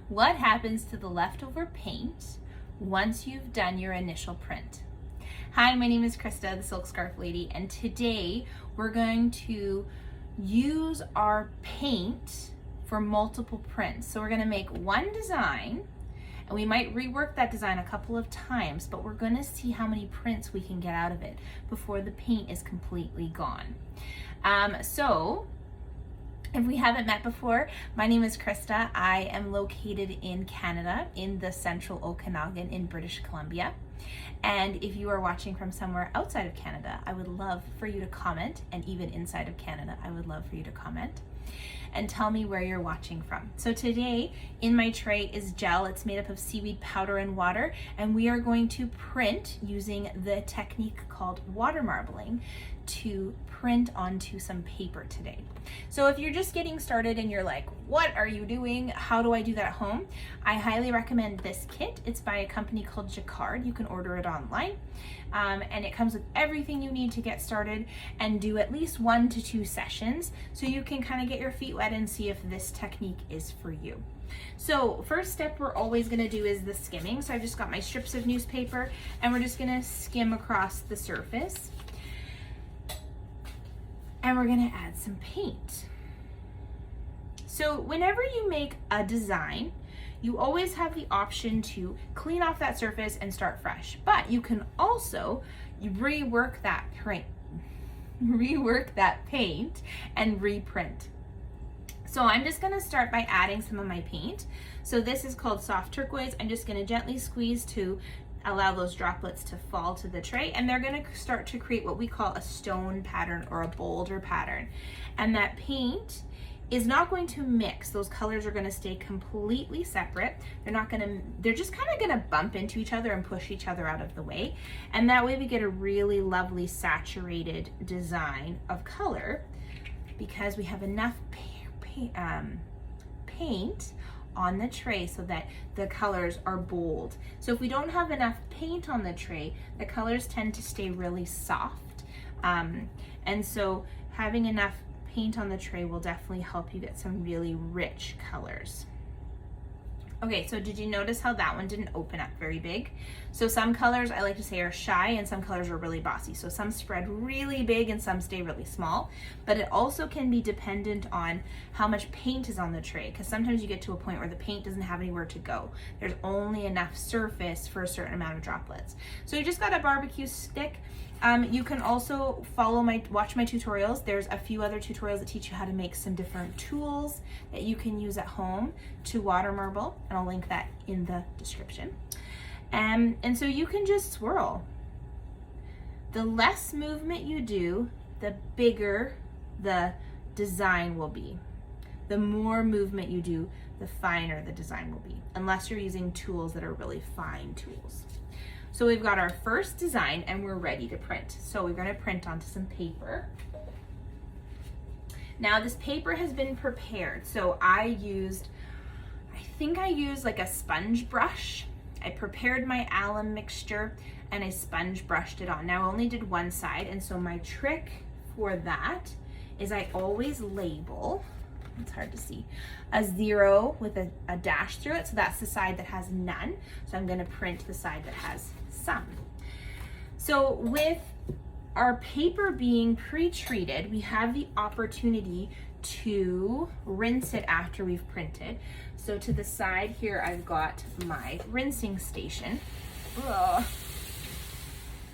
What happens to the leftover paint once you've done your initial print? Hi, my name is Krista, the Silk Scarf Lady, and today we're going to use our paint for multiple prints. So we're going to make one design, and we might rework that design a couple of times, but we're going to see how many prints we can get out of it before the paint is completely gone. So if we haven't met before, my name is Krista. I am located in Canada, in the central Okanagan in British Columbia. And if you are watching from somewhere outside of Canada, I would love for you to comment, and even inside of Canada, I would love for you to comment and tell me where you're watching from. So today in my tray is gel. It's made up of seaweed powder and water, and we are going to print using the technique called water marbling to print onto some paper today. So if you're just getting started and you're like, what are you doing? How do I do that at home? I highly recommend this kit. It's by a company called Jacquard. You can order it online. And it comes with everything you need to get started and do at least 1 to 2 sessions so you can kind of get your feet wet and see if this technique is for you. So first step we're always going to do is the skimming. So I've just got my strips of newspaper and we're just going to skim across the surface. And we're going to add some paint. So whenever you make a design, you always have the option to clean off that surface and start fresh. But you can also rework that paint and reprint. So I'm just going to start by adding some of my paint. So this is called soft turquoise. I'm just going to gently squeeze to allow those droplets to fall to the tray, and they're going to start to create what we call a stone pattern or a boulder pattern. And that paint is not going to mix. Those colors are going to stay completely separate. They're just kind of going to bump into each other and push each other out of the way. And that way we get a really lovely saturated design of color because we have enough paint on the tray so that the colors are bold. So if we don't have enough paint on the tray, the colors tend to stay really soft. And so having enough paint on the tray will definitely help you get some really rich colors. Okay, so did you notice how that one didn't open up very big? So some colors I like to say are shy and some colors are really bossy. So some spread really big and some stay really small, but it also can be dependent on how much paint is on the tray, because sometimes you get to a point where the paint doesn't have anywhere to go. There's only enough surface for a certain amount of droplets. So you just got a barbecue stick. You can also watch my tutorials. There's a few other tutorials that teach you how to make some different tools that you can use at home to water marble, and I'll link that in the description. And so you can just swirl. The less movement you do, the bigger the design will be. The more movement you do, the finer the design will be, unless you're using tools that are really fine tools. So we've got our first design and we're ready to print. So we're going to print onto some paper. Now this paper has been prepared. So I think I used like a sponge brush. I prepared my alum mixture and I sponge brushed it on. Now I only did one side, and so my trick for that is I always label, it's hard to see, a 0 with a dash through it. So that's the side that has none. So I'm going to print the side that has some. So with our paper being pre-treated, we have the opportunity to rinse it after we've printed. So to the side here, I've got my rinsing station. Ugh.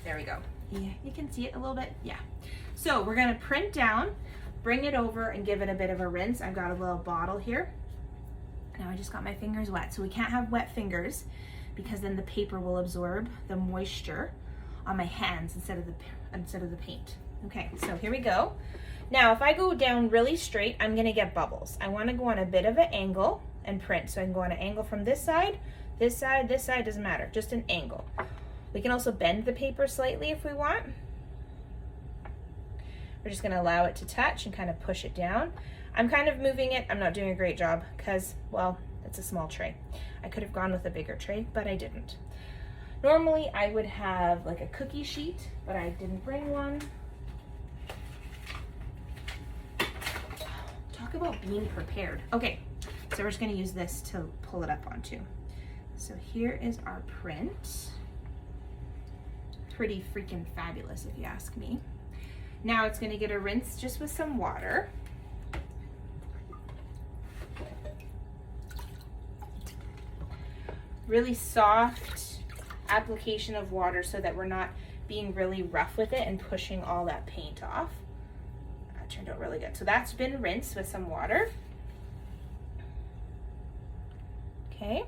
There we go. Yeah, you can see it a little bit. Yeah. So we're going to print down, bring it over and give it a bit of a rinse. I've got a little bottle here. Now I just got my fingers wet. So we can't have wet fingers because then the paper will absorb the moisture on my hands instead of the paint. Okay, so here we go. Now if I go down really straight, I'm gonna get bubbles. I wanna go on a bit of an angle and print. So I can go on an angle from this side, doesn't matter, just an angle. We can also bend the paper slightly if we want. We're just gonna allow it to touch and kind of push it down. I'm kind of moving it. I'm not doing a great job because, well, it's a small tray. I could have gone with a bigger tray, but I didn't. Normally I would have like a cookie sheet, but I didn't bring one. Talk about being prepared. Okay, So we're just gonna use this to pull it up onto. So here is our print. Pretty freaking fabulous if you ask me. Now it's gonna get a rinse just with some water. Really soft application of water so that we're not being really rough with it and pushing all that paint off. That turned out really good. So that's been rinsed with some water. Okay,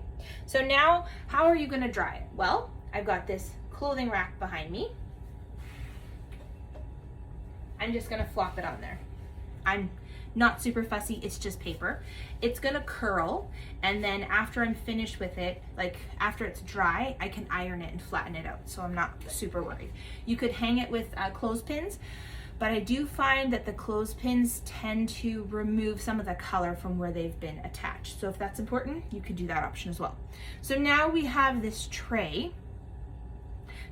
so now how are you gonna dry it? Well, I've got this clothing rack behind me. I'm just gonna flop it on there. I'm not super fussy, it's just paper. It's gonna curl, and then after I'm finished with it, like after it's dry, I can iron it and flatten it out, so I'm not super worried. You could hang it with clothespins, but I do find that the clothespins tend to remove some of the color from where they've been attached. So if that's important, you could do that option as well. So now we have this tray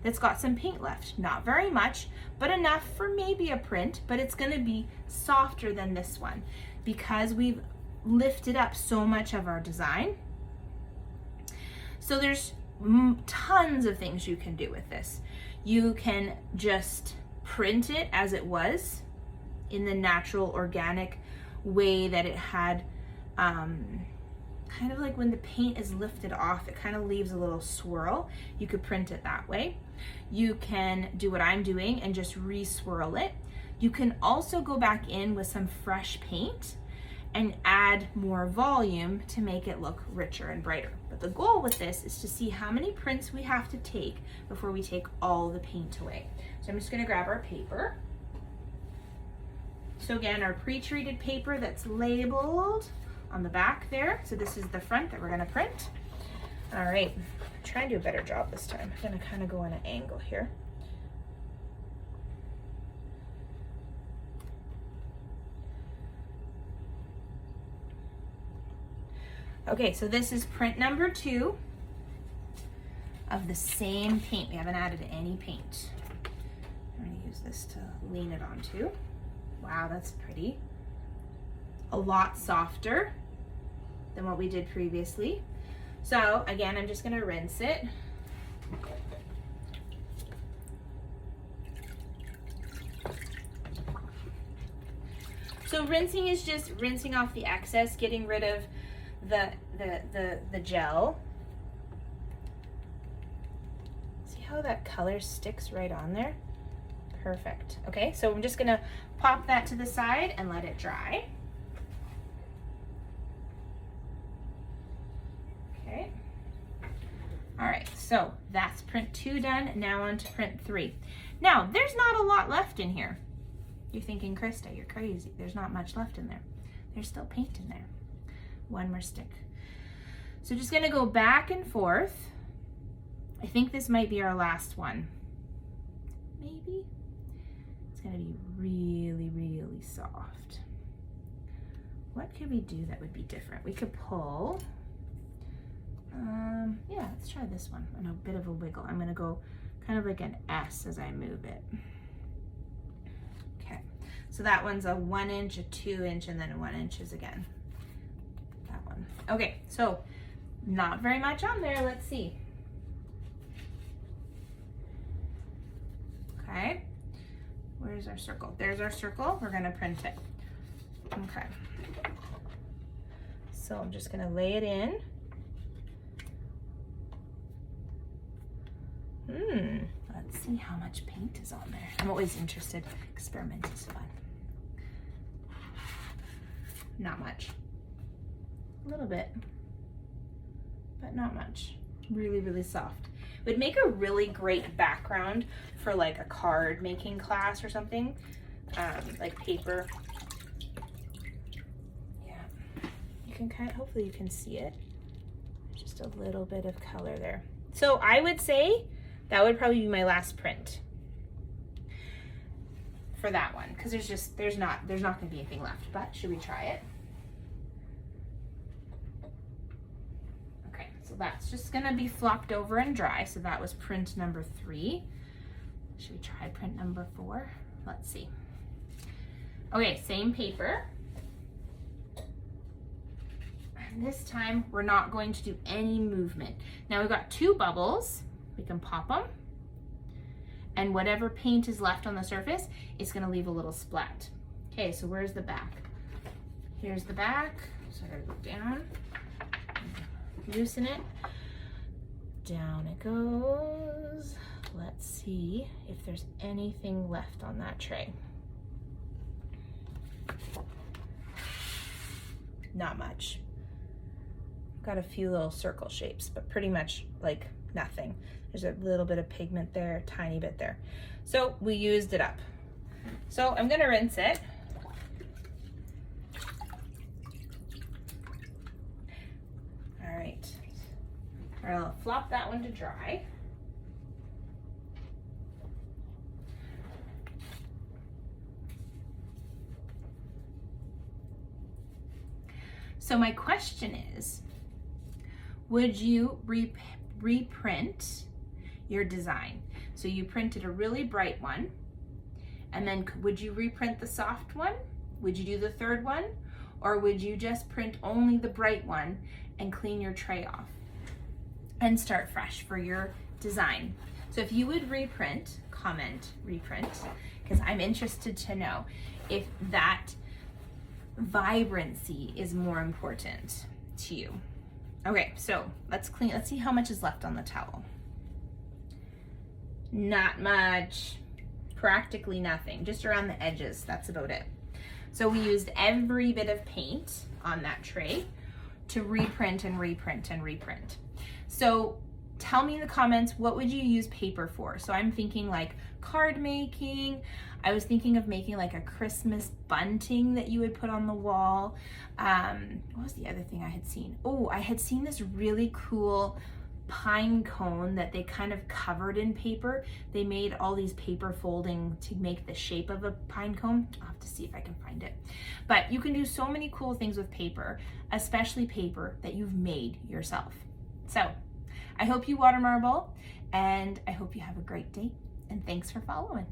that's got some paint left. Not very much, but enough for maybe a print, but it's gonna be softer than this one because we've lifted up so much of our design. So there's tons of things you can do with this. You can just print it as it was in the natural organic way that it had, kind of like when the paint is lifted off, it kind of leaves a little swirl. You could print it that way. You can do what I'm doing and just re-swirl it. You can also go back in with some fresh paint and add more volume to make it look richer and brighter. But the goal with this is to see how many prints we have to take before we take all the paint away. So I'm just gonna grab our paper. So again, our pre-treated paper that's labeled on the back there. So this is the front that we're gonna print. All right, try and do a better job this time. I'm gonna kind of go on an angle here. Okay, so this is print number 2 of the same paint. We haven't added any paint. I'm gonna use this to lean it onto. Wow, that's pretty. A lot softer than what we did previously. So again, I'm just gonna rinse it. So rinsing is just rinsing off the excess, getting rid of the gel. See how that color sticks right on there? Perfect. Okay, so I'm just gonna pop that to the side and let it dry. Okay. All right, so that's print 2 done. Now on to print 3. Now, there's not a lot left in here. You're thinking, Krista, you're crazy. There's not much left in there. There's still paint in there. One more stick. So just gonna go back and forth. I think this might be our last one. Maybe. It's gonna be really, really soft. What could we do that would be different? We could pull. Yeah, let's try this one. And a bit of a wiggle. I'm gonna go kind of like an S as I move it. Okay, so that one's a 1 inch, a 2 inch, and then 1 inch is again. That one. Okay, so not very much on there. Let's see. Okay, where's our circle? There's our circle. We're gonna print it. Okay, so I'm just gonna lay it in. Let's see how much paint is on there. I'm always interested. Experiment is fun. Not much. A little bit, but not much. Really, really soft. It would make a really great background for like a card making class or something, like paper. Yeah, you can kind of, hopefully you can see it. Just a little bit of color there. So I would say that would probably be my last print for that one, because there's not gonna be anything left. But should we try it? Okay, so that's just gonna be flopped over and dry. So that was print number 3. Should we try print number 4? Let's see. Okay, same paper. I'm And this time we're not going to do any movement. Now we've got 2 bubbles. We can pop them. And whatever paint is left on the surface, it's gonna leave a little splat. Okay, so where's the back? Here's the back. So I gotta go down, loosen it. Down it goes. Let's see if there's anything left on that tray. Not much. Got a few little circle shapes, but pretty much like nothing. There's a little bit of pigment there, a tiny bit there. So we used it up. So I'm gonna rinse it. All right, I'll flop that one to dry. So my question is, would you reprint your design? So you printed a really bright one, and then would you reprint the soft one? Would you do the third one? Or would you just print only the bright one and clean your tray off and start fresh for your design? So if you would reprint, comment reprint, because I'm interested to know if that vibrancy is more important to you. Okay, so let's see how much is left on the towel. Not much, practically nothing, just around the edges, that's about it. So we used every bit of paint on that tray to reprint and reprint and reprint. So tell me in the comments, what would you use paper for? So I'm thinking like card making. I was thinking of making like a Christmas bunting that you would put on the wall. What was the other thing I had seen? Oh, I had seen this really cool pine cone that they kind of covered in paper. They made all these paper folding to make the shape of a pine cone. I'll have to see if I can find it. But you can do so many cool things with paper, especially paper that you've made yourself. So I hope you water marble, and I hope you have a great day, and thanks for following.